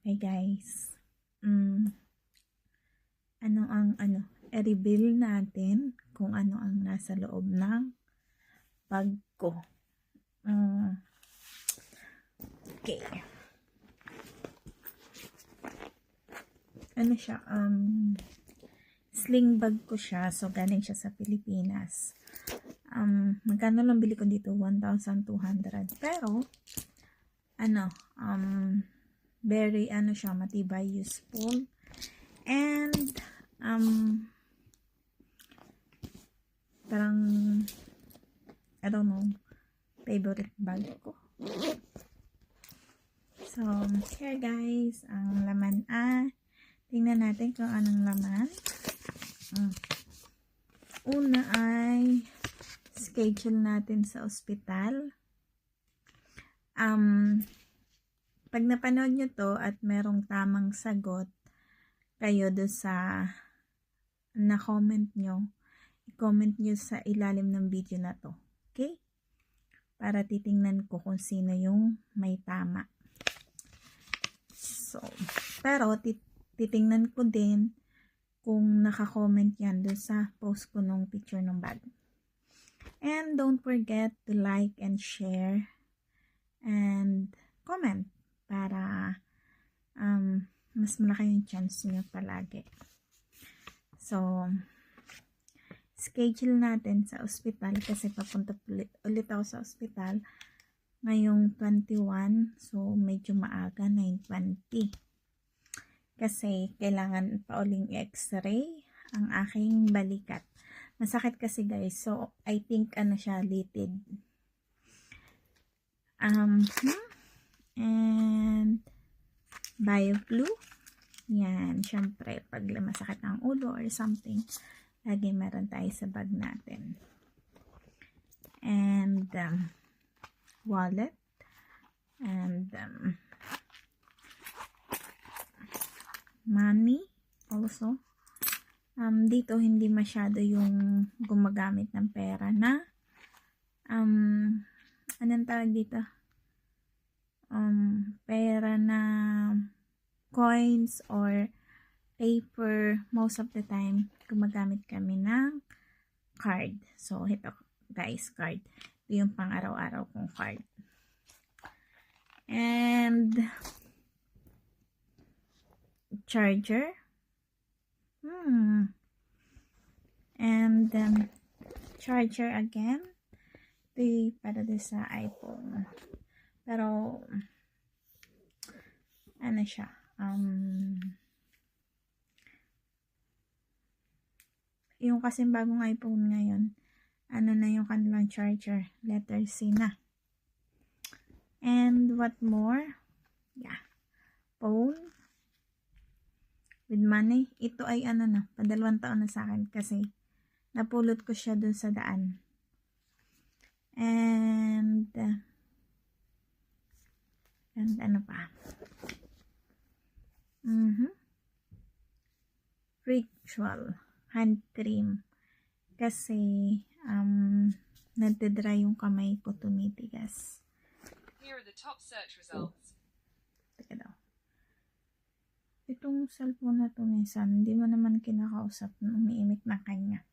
Hey guys, i-reveal natin kung ano ang nasa loob ng bag ko. Okay. Ano siya, sling bag ko siya, so galing siya sa Pilipinas. Magkano lang bili ko dito? 1,200. Pero, very siya, matibay, useful, and parang I don't know, favorite bag ko. So here guys, ang laman tingnan natin kung anong laman. Una ay schedule natin sa ospital. Pag napanood nyo to at merong tamang sagot kayo do sa na-comment nyo, i-comment nyo sa ilalim ng video na to. Okay? Para titingnan ko kung sino yung may tama. So, pero titingnan ko din kung naka-comment yan do sa post ko nung picture ng bag. And don't forget to like and share and comment para mas malaki yung chance niyo palagi. So, schedule natin sa ospital kasi papunta ulit ako sa ospital ngayong 21. So, medyo maaga, 9:20. Kasi kailangan pa uling x-ray ang aking balikat. Masakit kasi guys. So, I think siya, litid. And BioGlue. Yan, syempre, pag masakit ang ulo or something, lagi meron tayo sa bag natin. And wallet. And money also. Dito hindi masyado yung gumagamit ng pera na anong tawag dito? Pera na coins or paper. Most of the time gumagamit kami ng card. So ito guys, card. Ito yung pang araw-araw kong card. And charger. And charger again. Ito para sa iPhone. Pero siya, yung kasing bagong iPhone ngayon, na yung kanilang charger, letter C na. And what more? Yeah, phone with money. Ito ay pa2 taon na sa akin kasi napulot ko siya dun sa daan. And ano pa? Ritual hand cream kasi nagdadry yung kamay ko, tumitigas. Here are the top search results. Teka daw. Itong cellphone na to minsan, hindi mo naman kinakausap, umiimik na kanya.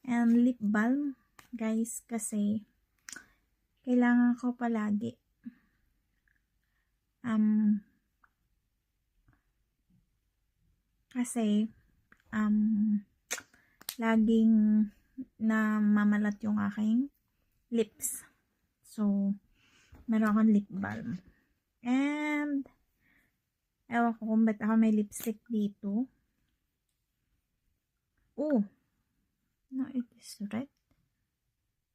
And lip balm, guys, kasi kailangan ko palagi. Kasi laging namamalat yung aking lips. So, meron akong lip balm. And ewan ko kung ba't ako may lipstick dito. Oh, no, it is red.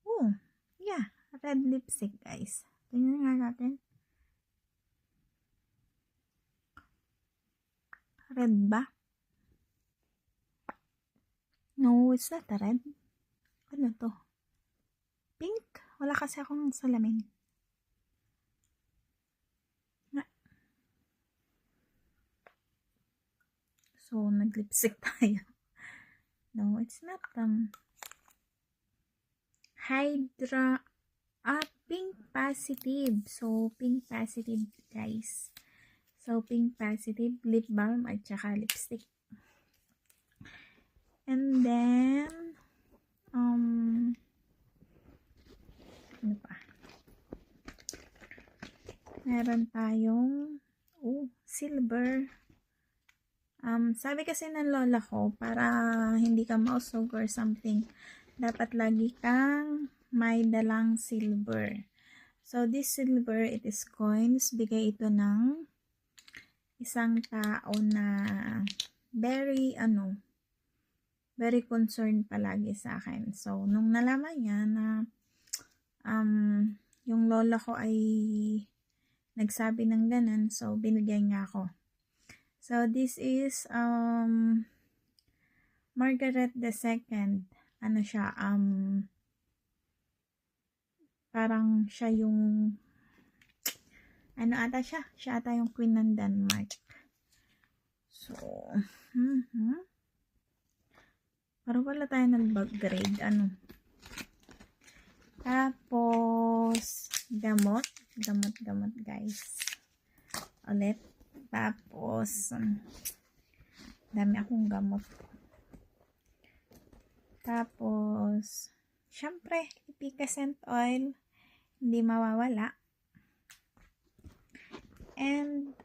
Oh, yeah, red lipstick guys. Tingnan nga natin. Red ba? No, it's not a red. Ano to? Pink? Wala kasi akong salamin. So, nag-lipstick tayo. No, it's not Hydra pink positive. So, pink positive guys. So, So, Pink Positive lip balm at saka lipstick. And then, ano pa? Meron tayong, silver. Sabi kasi ng lola ko, para hindi ka mausog or something, dapat lagi kang may dalang silver. So, this silver, it is coins. Bigay ito ng isang tao na very concerned palagi sa akin. So, nung nalaman niya na yung lola ko ay nagsabi ng ganun, so binigyan niya ako. So, this is Margaret II. Ano siya, parang siya yung siya ata yung Queen ng Denmark. So, parang wala tayo nag-grade, Tapos, gamot guys. Ulit. Tapos, dami akong gamot. Tapos, syempre, efficacent oil, hindi mawawala. And,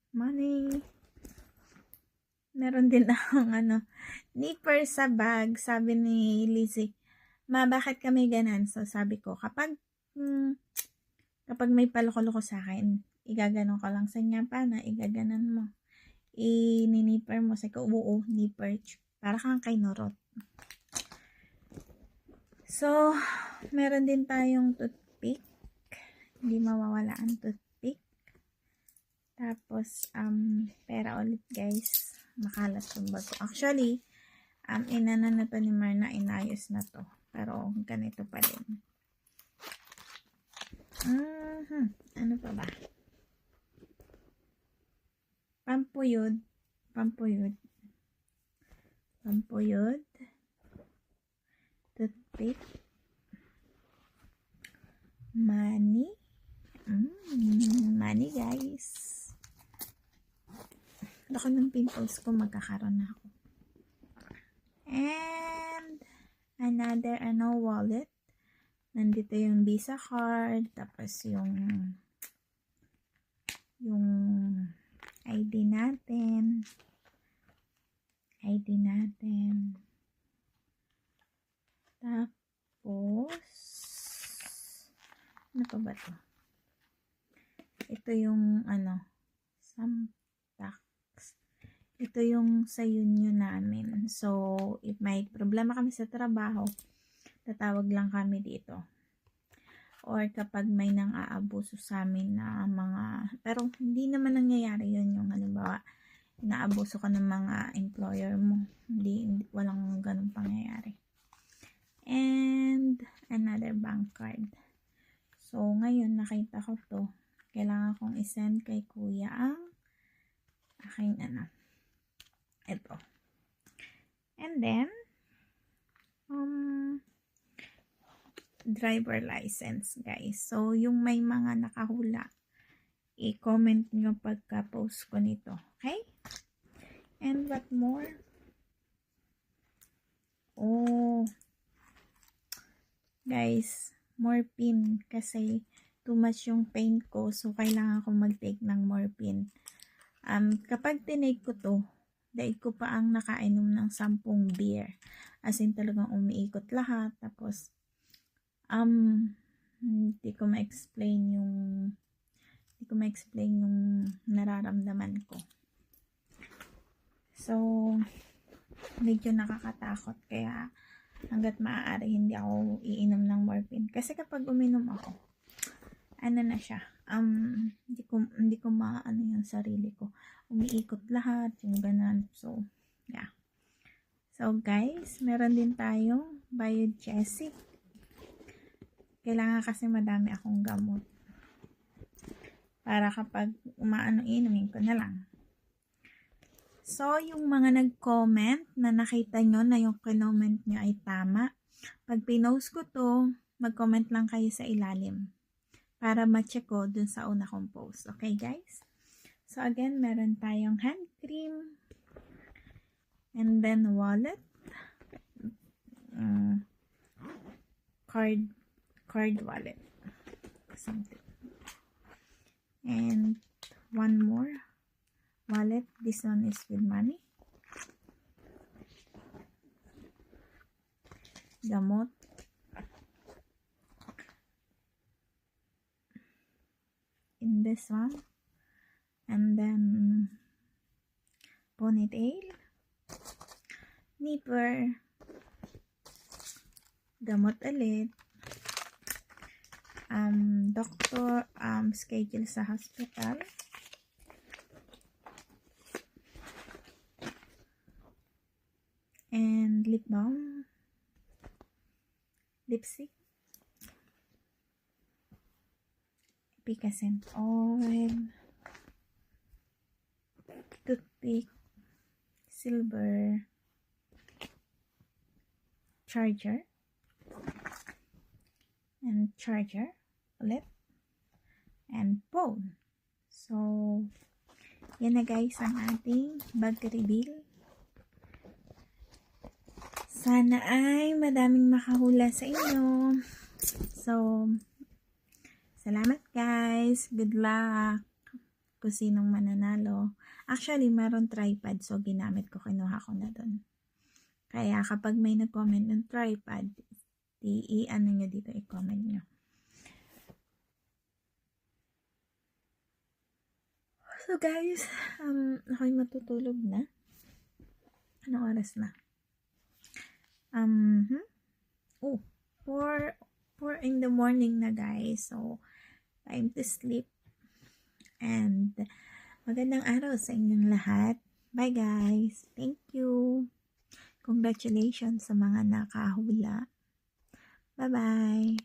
money. Meron din akong nipper sa bag. Sabi ni Lizzie, ma, bakit kami ganan? So, sabi ko, kapag may paloko-loko sa akin, igaganon ko lang sa nyapa na, igaganon mo. I-nipper mo. Sabi ko, oo, nipper. Para kang kay Norot. So, meron din tayong toothpick. Hindi mawawala ang toothpick. Tapos, pera ulit guys. Makalat yung bago. Actually, inana na to ni Marna, inayos na to. Pero, ganito pa din. Ano pa ba? Pampuyod. Toothpick. Money. Money guys. Laki ng pimples ko, magkakaroon na ako. And another wallet. Nandito yung Visa card, tapos yung ID natin. Tapos, ano pa ba to? Ito yung some tax. Ito yung sa union namin. So, if may problema kami sa trabaho, tatawag lang kami dito. Or kapag may nang aabuso sa amin na pero hindi naman nangyayari yun, yung halimbawa, inaabuso ka ng mga employer mo. Hindi walang ganun pangyayari. And, another bank card. So, ngayon, nakita ko to. Kailangan kong isend kay kuya ang aking ito. And then, driver license guys. So, yung may mga nakahula, i-comment nyo pagka-post ko nito. Okay? And what more? Guys, morphine. Kasi, too much yung pain ko. So, kailangan ko mag-take ng morphine. Kapag tinake ko to, daig ko pa ang nakainom ng 10 beer. As in, talagang umiikot lahat. Tapos, hindi ko ma-explain yung nararamdaman ko. So, medyo nakakatakot. Kaya, hanggat maaari, hindi ako iinom ng morphine. Kasi kapag uminom ako, na siya, hindi ko yung sarili ko. Umiikot lahat, yung ganun. So, yeah. So, guys, meron din tayong Biogesic. Kailangan kasi madami akong gamot. Para kapag inumin ko na lang. So, yung mga nag-comment na nakita nyo na yung comment nyo ay tama, pag pinost ko to, mag-comment lang kayo sa ilalim. Para ma-check ko dun sa una kong post. Okay, guys? So again, meron tayong hand cream. And then wallet. Card wallet. Something. And one more wallet. This one is with money. Gamot. In this one. And then ponytail. Nipper. Gamot ulit. Doctor, schedule sa hospital. And lip balm. Lipstick. Efficacent oil. Toothpick. Silver. Charger. And charger ulit. And phone. So, yan na guys ang ating bag reveal. Sana ay madaming makahula sa inyo. So, salamat guys. Good luck. Kung sinong mananalo. Actually, meron tripod. So, ginamit ko. Kinuha ko na dun. Kaya kapag may nag-comment ng tripod, i-ano nyo dito, i-comment nyo. So guys, ako'y matutulog na. Anong oras na? 4 in the morning na guys. So, time to sleep. And, magandang araw sa inyong lahat. Bye guys. Thank you. Congratulations sa mga nakahula. Bye-bye.